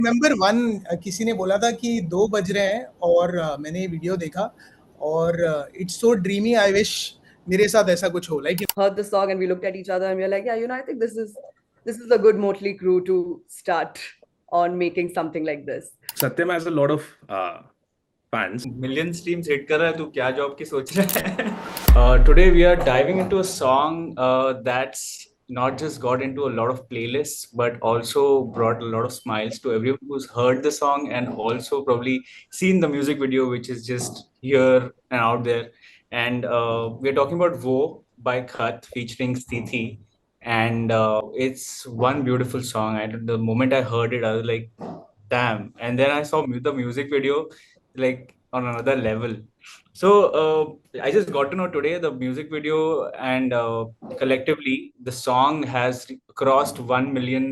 Remember one, किसी ने बोला था कि 2 बज रहे हैं और मैंने वीडियो देखा और it's so dreamy, I wish मेरे साथ ऐसा कुछ हो, like heard the song and we looked at each other and we were like, yeah, I think this is a good Motley Crew to start on making something like this. Satyam has a lot of fans. Million streams hit कर रहा है, तू क्या job की सोच रहा है? Today we are diving into a song that's not just got into a lot of playlists, but also brought a lot of smiles to everyone who's heard the song and also probably seen the music video, which is just here and out there. And we're talking about Wo by Khatth featuring Siti. And it's one beautiful song. And the moment I heard it, I was like, damn. And then I saw the music video, like on another level. So I just got to know today the music video, and collectively the song has crossed 1 million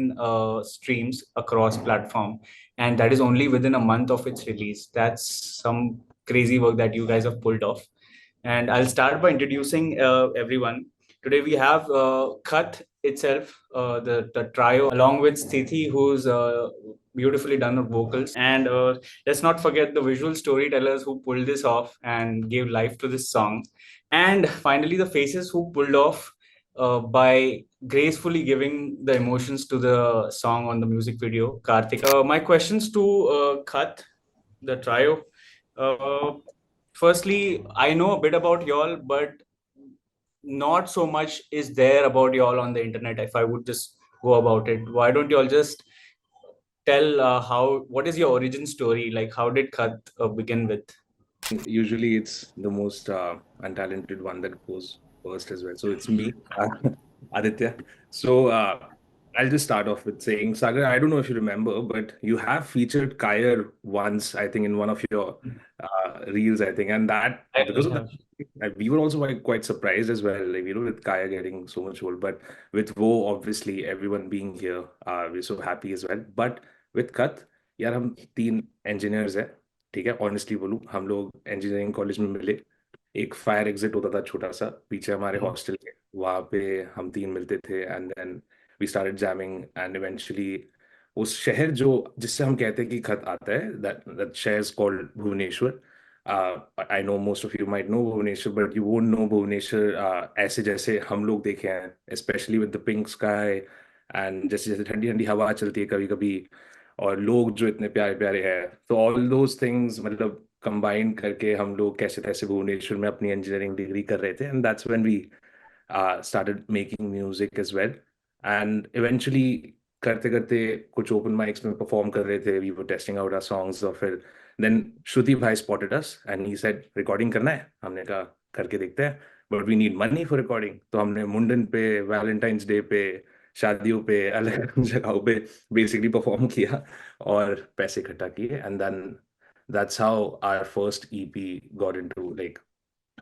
streams across platform, and that is only within a month of its release. That's some crazy work that you guys have pulled off. And I'll start by introducing everyone. Today we have Khatth itself, the trio, along with Sthiti, who's beautifully done her vocals. And let's not forget the visual storytellers who pulled this off and gave life to this song. And finally, the faces who pulled off by gracefully giving the emotions to the song on the music video, Karthik. My questions to Khatth, the trio. Firstly, I know a bit about y'all, but not so much is there about y'all on the internet. If I would just go about it, why don't y'all just tell what is your origin story? Like, how did Khatth begin with? Usually it's the most untalented one that goes first as well. So it's me, Aditya. So I'll just start off with saying, Sagar, I don't know if you remember, but you have featured Kyer once, I think, in one of your reels, I think. And that, because of that, we were also quite surprised as well, like, with Kyer getting so much hold. But with Wo, obviously, everyone being here, we're so happy as well. But with Khatth, यार हम 3 engineers हैं, ठीक है, honestly बोलूँ, हम लोग engineering college में मिले, एक फायर एग्जिट होता था छोटा सा पीछे हमारे हॉस्टल के, वहाँ पे हम 3 मिलते थे and then we started jamming and eventually उस शहर जो जिससे हम कहते हैं कि खत आता है, दैट शहर is called Bhubaneswar. I know most of you might know Bhubaneswar, but you won't know Bhubaneswar ऐसे जैसे हम लोग देखे हैं, specially with the pink sky and जैसे जैसे ठंडी ठंडी हवा चलती है कभी कभी, और लोग जो इतने प्यारे प्यारे हैं. तो ऑल दोज थिंग्स मतलब कंबाइन करके हम लोग कैसे तैसे भुवनेश्वर में अपनी इंजीनियरिंग डिग्री कर रहे थे, and that's when we started making music as well. And eventually करते करते कुछ ओपन माइक्स में परफॉर्म कर रहे थे, we were testing out our songs, और फिर देन श्रुति भाई spotted us and he said recording करना है. हमने कहा करके देखते हैं, but we need money for recording. तो हमने मुंडन पे, वैलेंटाइंस डे पे, शादियों पे, अलग अलग जगहों पे बेसिकली परफॉर्म किया और पैसे इकट्ठा किए, and then that's how our first EP got into like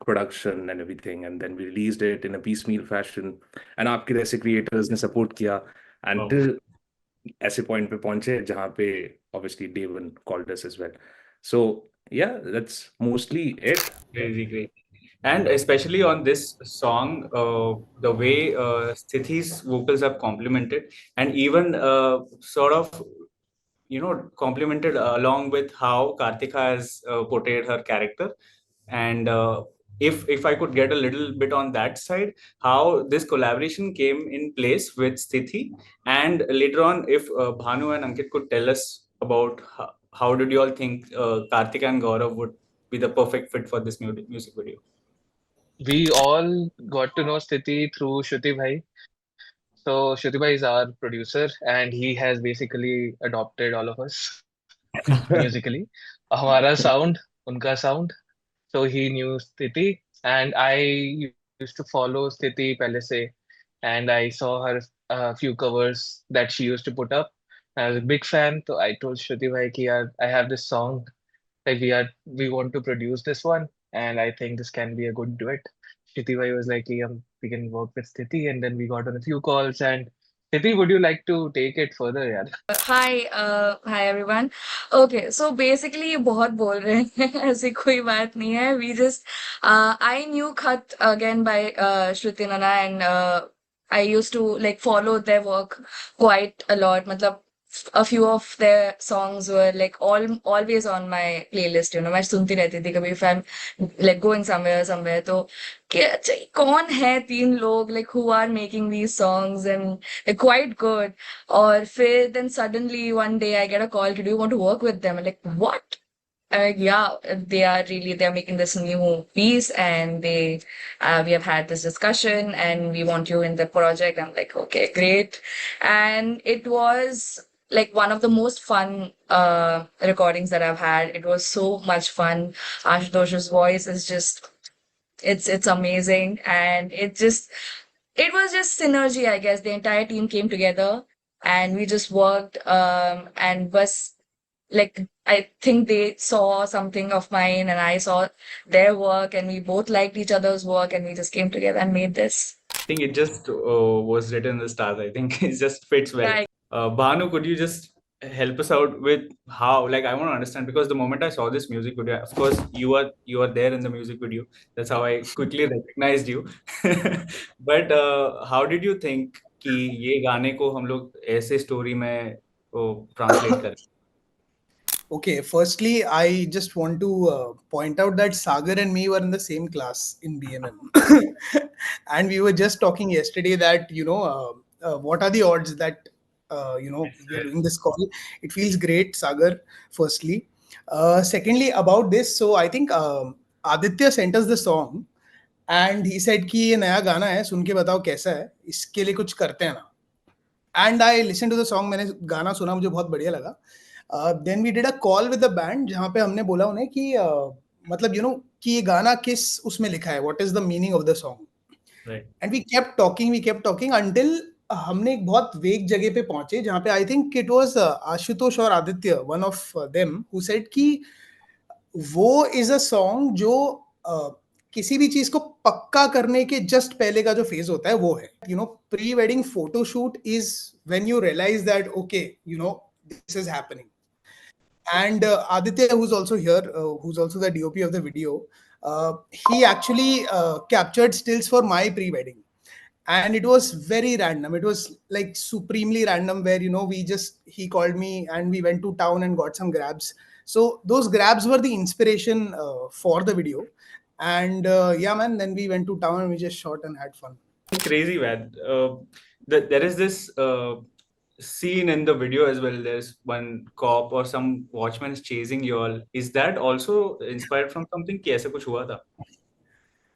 production and everything, and then we released it in a piecemeal fashion, and आपके जैसे creators ने support किया until ऐसे point पे पहुंचे जहाँ पे obviously Devon called us as well. So yeah, that's mostly it. Very great. And especially on this song, the way Sthiti's vocals have complemented, and even sort of, complemented along with how Karthika has portrayed her character. And if I could get a little bit on that side, how this collaboration came in place with Sthiti, and later on, if Bhanu and Ankit could tell us about how did you all think Karthika and Gaurav would be the perfect fit for this music video? We all got to know Sthiti through Shruti Bhai. So Shruti Bhai is our producer and he has basically adopted all of us musically. हमारा sound, उनका sound. So he knew Sthiti and I used to follow Sthiti पहले से, and I saw her few covers that she used to put up. I was a big fan, so I told Shruti Bhai कि यार I have this song, like we want to produce this one and I think this can be a good duet. Shruti Bhai was like, yeah, we can work with Sthiti, and then we got on a few calls. And Sthiti, would you like to take it further, yaar? Hi everyone. Okay, so basically ये बहुत बोल रहे हैं ऐसी कोई बात नहीं है. We just I knew Khatth again by Shruti Nana, and I used to like follow their work quite a lot. मतलब a few of their songs were like always on my playlist. मैं सुनती रहती थी कभी if I'm like going somewhere तो कि अच्छा ये कौन है तीन लोग like who are making these songs and they're quite good. और फिर then suddenly one day I get a call, do you want to work with them? I'm like, what? Yeah, they're making this new piece and we have had this discussion and we want you in the project. I'm like, okay, great. And it was like one of the most fun recordings that I've had. It was so much fun. Ashutosh's voice is just, it's amazing. And it was just synergy, I guess. The entire team came together and we just worked, and was like I think they saw something of mine and I saw their work and we both liked each other's work and we just came together and made this. I think it just was written in the stars. I think it just fits well. Right. Bhanu, could you just help us out with how? Like, I want to understand because the moment I saw this music video, of course, you are there in the music video. That's how I quickly recognized you. But how did you think कि ये गाने को हम लोग ऐसे story में translate करें? Okay, firstly, I just want to point out that Sagar and me were in the same class in BMM. And we were just talking yesterday that, what are the odds that, we are doing this call. It feels great, Sagar, firstly. Secondly, about this, so I think Aditya sent us the song and he said कि ये नया गाना है, सुन के बताओ कैसा है, इसके लिए कुछ करते हैं ना. And I listened to the song, मैंने गाना सुना, मुझे बहुत बढ़िया लगा. Then we did a call with the band जहाँ पे हमने बोला उन्हें कि मतलब कि ये गाना किस उसमें लिखा है, what is the meaning of the song. Right. And we kept talking until हमने एक बहुत वेग जगह पे पहुंचे जहाँ पे I think it was Ashutosh और Aditya, one of them, who said कि वो is a song जो किसी भी चीज को पक्का करने के जस्ट पहले का जो फेज होता है वो है. Pre wedding photoshoot is when you realise that okay this is happening. And Aditya, who's also here, who's also the DOP of the video, he actually captured stills for my pre-wedding. And it was very random. It was like supremely random where, he called me and we went to town and got some grabs. So those grabs were the inspiration for the video. And yeah, man, then we went to town and we just shot and had fun. Crazy, man. There is this scene in the video as well. There's one cop or some watchman is chasing you all. Is that also inspired from something? कि ऐसा कुछ हुआ था?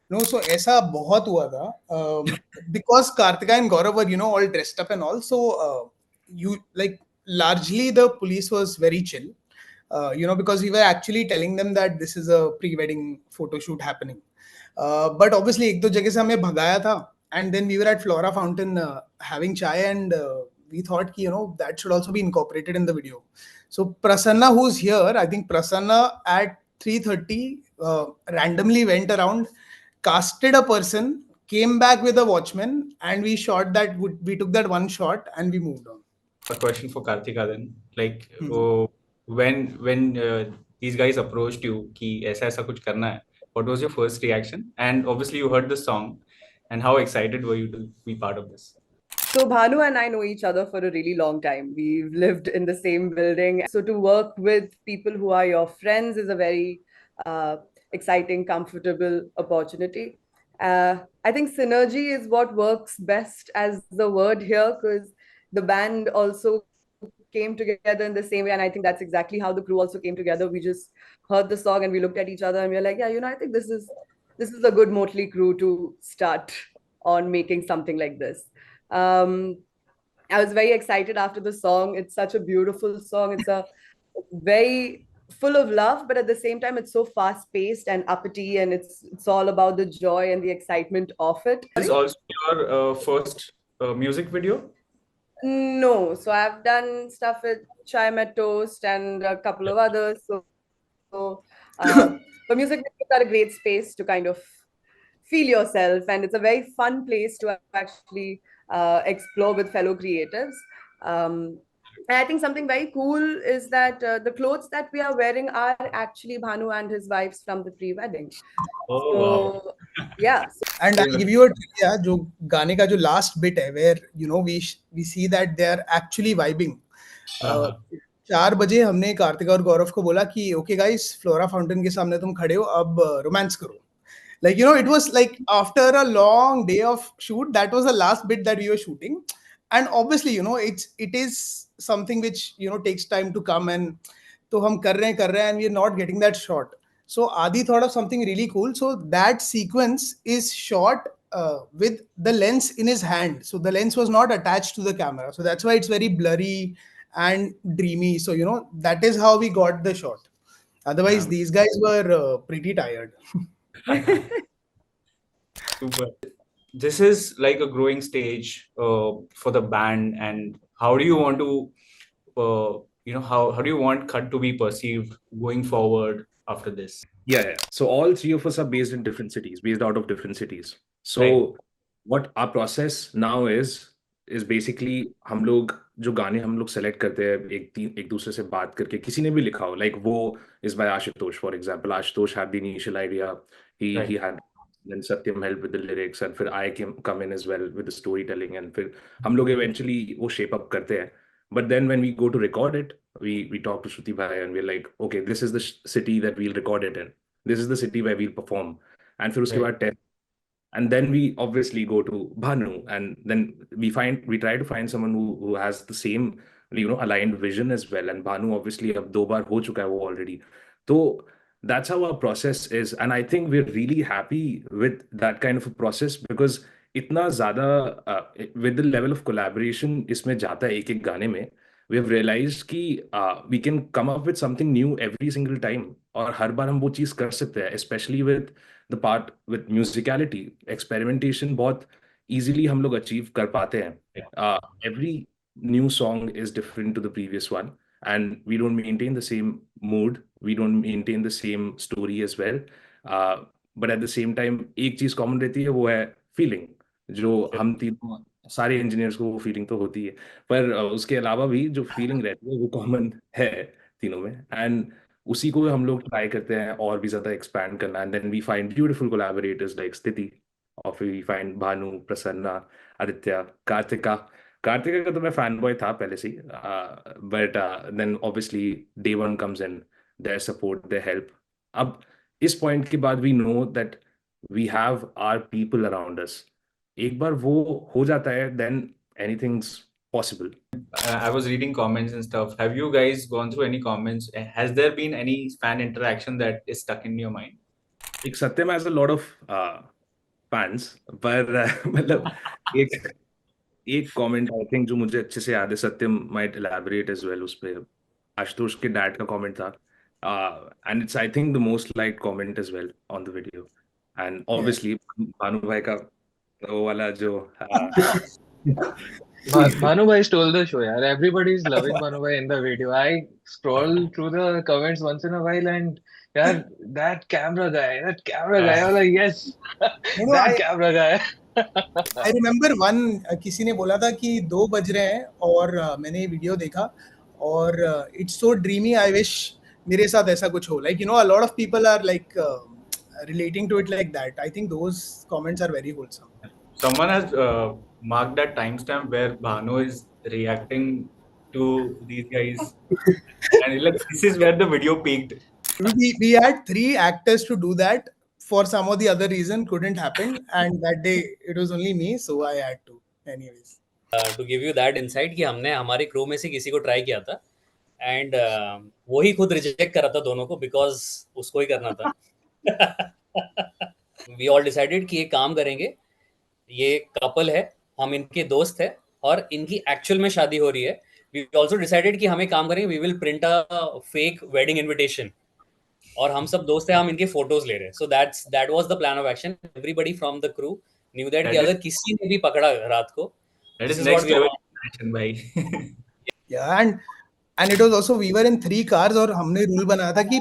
No, so ऐसा बहुत हुआ था because Kartika and Gaurav were all dressed up and all. So you like largely the police was very chill. Because we were actually telling them that this is a pre-wedding photo shoot happening. But obviously एक दो जगह से हमें भगाया था. And then we were at Flora Fountain having chai and we thought कि that should also be incorporated in the video. So Prasanna, who's here, I think Prasanna at 3:30 randomly went around, casted a person, came back with a watchman, and we shot that. We took that one shot and we moved on. A question for Kartika then, like when these guys approached you कि ऐसा ऐसा कुछ करना है, what was your first reaction? And obviously you heard the song, and how excited were you to be part of this? So Bhanu and I know each other for a really long time. We've lived in the same building. So to work with people who are your friends is a very exciting, comfortable opportunity. I think synergy is what works best as the word here, because the band also came together in the same way. And I think that's exactly how the crew also came together. We just heard the song and we looked at each other and we were like, yeah, I think this is a good motley crew to start on making something like this. I was very excited after the song. It's such a beautiful song. It's a very full of love, but at the same time, it's so fast-paced and uppity, and it's all about the joy and the excitement of it. This is also your first music video? No, so I've done stuff with Chai Met Toast and a couple of others. But music videos are a great space to kind of feel yourself, and it's a very fun place to actually explore with fellow creatives. And I think something very cool is that the clothes that we are wearing are actually Bhanu and his wife's from the pre-wedding. Oh, So, wow. yeah. And I'll give you a trivia, जो गाने का जो last bit है, where we see that they are actually vibing. 4 बजे हमने कार्तिका और गौरव को बोला कि ओके गाइस, फ्लोरा फाउंटेन के सामने तुम खड़े हो, अब रोमांस करो. Like, you know, it was like after a long day of shoot, that was the last bit that we were shooting. And obviously, you know, it is something which, you know, takes time to come, and तो हम कर रहे हैं and we're not getting that shot. So Adi thought of something really cool. So that sequence is shot with the lens in his hand. So the lens was not attached to the camera. So that's why it's very blurry and dreamy. So, you know, that is how we got the shot. Otherwise, these guys were pretty tired. Super. This is like a growing stage for the band, and how do you want to, how do you want Khatth to be perceived going forward after this? Yeah. So all three of us are based out of different cities. So Right. what our process now is basically हम लोग जो गाने हम लोग select करते हैं एक दूसरे से बात करके, किसी ने भी लिखा हो, like वो is by Ashutosh, for example. Ashutosh had the initial idea. He Right. had, then Satyam helped with the lyrics, and फिर I come in as well with the storytelling, and फिर हम लोग eventually वो shape up करते हैं. But then when we go to record it, we talk to Shruti bhai and we're like, okay, this is the city that we'll record it in. This is the city where we'll perform. And फिर उसके Right. बाद test. And then we obviously go to Bhanu, and then we try to find someone who has the same, you know, aligned vision as well. And Bhanu obviously अब 2 बार हो चुका है वो already. So that's how our process is, and I think we're really happy with that kind of a process, because इतना ज़्यादा with the level of collaboration इसमें जाता है एक गाने में, we have realized कि we can come up with something new every single time, और हर बार हम वो चीज़ कर सकते हैं, especially with the part with musicality. Experimentation बहुत easily हम लोग achieve कर पाते हैं. Every new song is different to the previous one, and we don't maintain the same mood, we don't maintain the same story as well. But at the same time एक चीज़ common रहती है, वो है feeling, जो हम तीनों सारे engineers को वो फीलिंग तो होती है, पर उसके अलावा भी जो फीलिंग रहती है वो कॉमन है तीनों में, एंड उसी को हम लोग ट्राई करते हैं और भी ज्यादा एक्सपैंड करना, and then we find beautiful collaborators like Sthiti, और फिर वी फाइंड भानु, प्रसन्ना, आदित्य, कार्तिका. कार्तिका का तो मैं फैन बॉय था पहले से ही, but then obviously day one comes in, their support, their help. अब इस पॉइंट के बाद we know that we have our people around us. एक बार वो हो जाता है, then anything's possible. I was reading comments and stuff. Have you guys gone through any comments? Has there been any fan interaction that is stuck in your mind? एक Satyam has a lot of fans, पर मतलब एक एक comment I think जो मुझे अच्छे से याद है, Satyam might elaborate as well, उस पे आशुतोष के डैड का कमेंट था, and it's I think the most like comment as well on the video, and obviously Bhanu भाई का वो वाला जो Bhanu bhai stole the show, yaar. Everybody is loving Bhanu bhai in the video. I scroll through the comments once in a while, and yaar, that camera guy. I was like, yes, No, that camera guy. I remember one, किसी ने बोला था कि 2 बज रहे हैं, और मैंने वीडियो देखा, और it's so dreamy, I wish मेरे साथ ऐसा कुछ हो. Like, you know, a lot of people are like relating to it like that. I think those comments are very wholesome. Someone has marked that timestamp where Bhanu is reacting to these guys, and like, this is where the video peaked. We had 3 actors to do that. For some or the other reason, couldn't happen, and that day it was only me, so I had to. Anyways. To give you that insight कि हमने हमारे crew में से किसी को try किया था, and वो ही खुद रिजेक्ट करा था दोनों को, बिकॉज उसको ही करना था. वी ऑल डिसाइडेड कि ये काम करेंगे, ये कपल है, हम इनके दोस्त है, और इनकी एक्चुअल में शादी हो रही है. वी ऑल्सो डिसाइडेड कि हमें काम करेंगे, we will print a fake wedding invitation, और हम सब दोस्त हैं, हम इनके फोटोज ले रहे हैं. So that was the plan of action. Everybody from the crew knew that कि अगर किसी ने भी पकड़ा रात को, That this is is what next we level want. action, bhai. Yeah, and it was also, we were in 3 cars, और हमने रूल बनाया था कि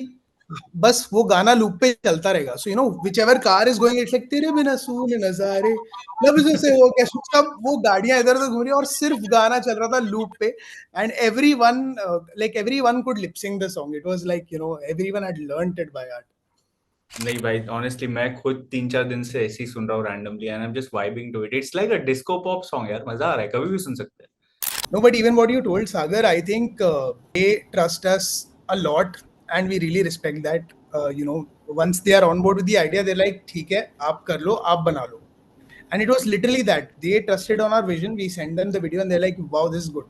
बस वो गाना लूप पे चलता रहेगा. So, you know, whichever car is going, it's like तेरे बिना सून नजारे लब से हो क्या, सब वो गाड़ियां इधर उधर घूम रही, और सिर्फ गाना चल रहा था लूप पे, and everyone could lip sync the song. It was like, you know, everyone had learnt it by heart. नहीं भाई, ऑनेस्टली मैं खुद 3-4 दिन से ऐसे ही सुन रहा हूँ randomly, and I am just vibing to it. It's like a disco pop song यार, मजा आ रहा है, कभी भी सुन सकते हैं. No, but even what you told, Sagar, I think they trust us a lot, and we really respect that. Once they are on board with the idea, they're like, "ठीक है, आप कर लो, आप बना लो." And it was literally that they trusted on our vision. We sent them the video, and they're like, "Wow, this is good."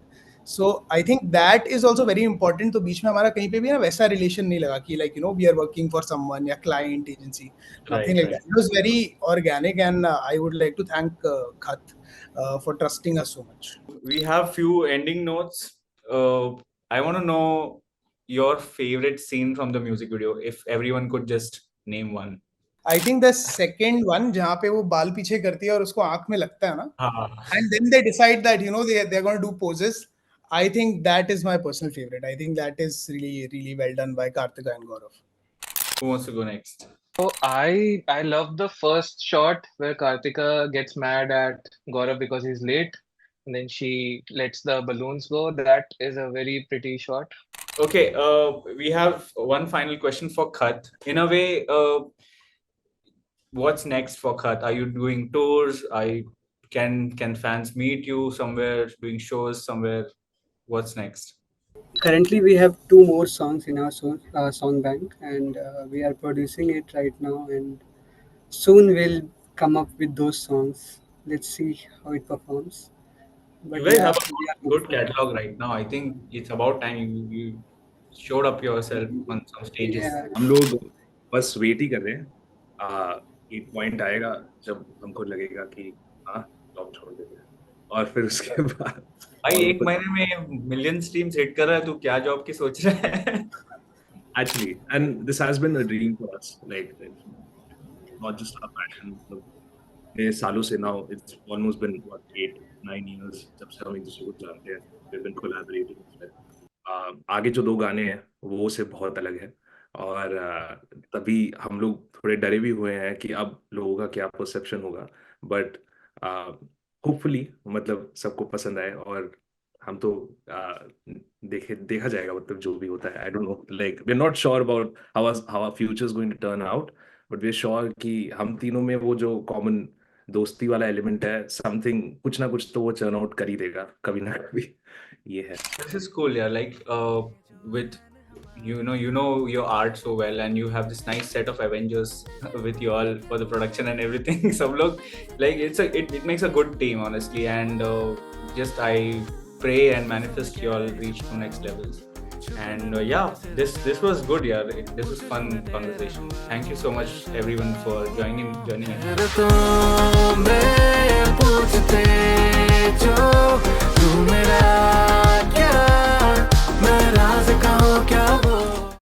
So I think that is also very important. तो बीच में हमारा कहीं पे भी ना वैसा relation नहीं लगा कि we are working for someone या client agency, nothing like that. It was very organic, and I would like to thank Khatth for trusting us so much. We have few ending notes. I want to know your favorite scene from the music video. If everyone could just name one. I think the second one जहाँ पे वो बाल पीछे करती है और उसको आँख में लगता है ना, and then they decide that they're going to do poses. I think that is my personal favorite. I think that is really well done by Karthika and Gaurav. Who wants to go next? So I love the first shot where Kartika gets mad at Gaurav because he's late, and then she lets the balloons go. That is a very pretty shot. Okay, we have one final question for Khatth. In a way, what's next for Khatth? Are you doing tours? Can fans meet you somewhere, doing shows somewhere? What's next? Currently, we have 2 more songs in our song bank, and we are producing it right now. And soon we'll come up with those songs. Let's see how it performs. But You guys have we are a good hopeful. catalog right now. I think it's about time you showed up yourself on some stages. Yeah. हम लोग बस wait ही कर रहे हैं। एक point आएगा जब हमको लगेगा कि हाँ जॉब छोड़ देते हैं, और फिर उसके बाद भाई एक महीने में मिलियन स्ट्रीम्स हिट कर रहा है, तू क्या जॉब की सोच रहा है? actually, and this has been a dream for us, like not just our passion. ये सालों से now it's almost been what 8-9 years जब से हम एक दूसरे को जानते हैं, we've been collaborating with them. आगे जो 2 गाने हैं वो से बहुत अलग है, और तभी हम लोग थोड़े डरे भी हुए हैं कि अब लोगों का क्या परसेप्शन होगा, बट होपफुली मतलब सबको पसंद आए, और हम तो देखा जाएगा, मतलब जो भी होता है। I don't know, like we are not sure about how our future is going to turn out, but we are sure कि हम तीनों में वो जो कॉमन दोस्ती वाला एलिमेंट है, समथिंग कुछ ना कुछ तो वो टर्न आउट कर ही देगा कभी ना कभी। ये है। This is cool, yeah. Like with you know your art so well, and you have this nice set of Avengers with you all for the production and everything. Some look like it makes a good team, honestly, and just I pray and manifest you all reach to next levels. And yeah, this was good, yeah. This was fun conversation. Thank you so much everyone for joining in. पूछते जो तू मेरा क्या, मैं राज कहूँ क्या वो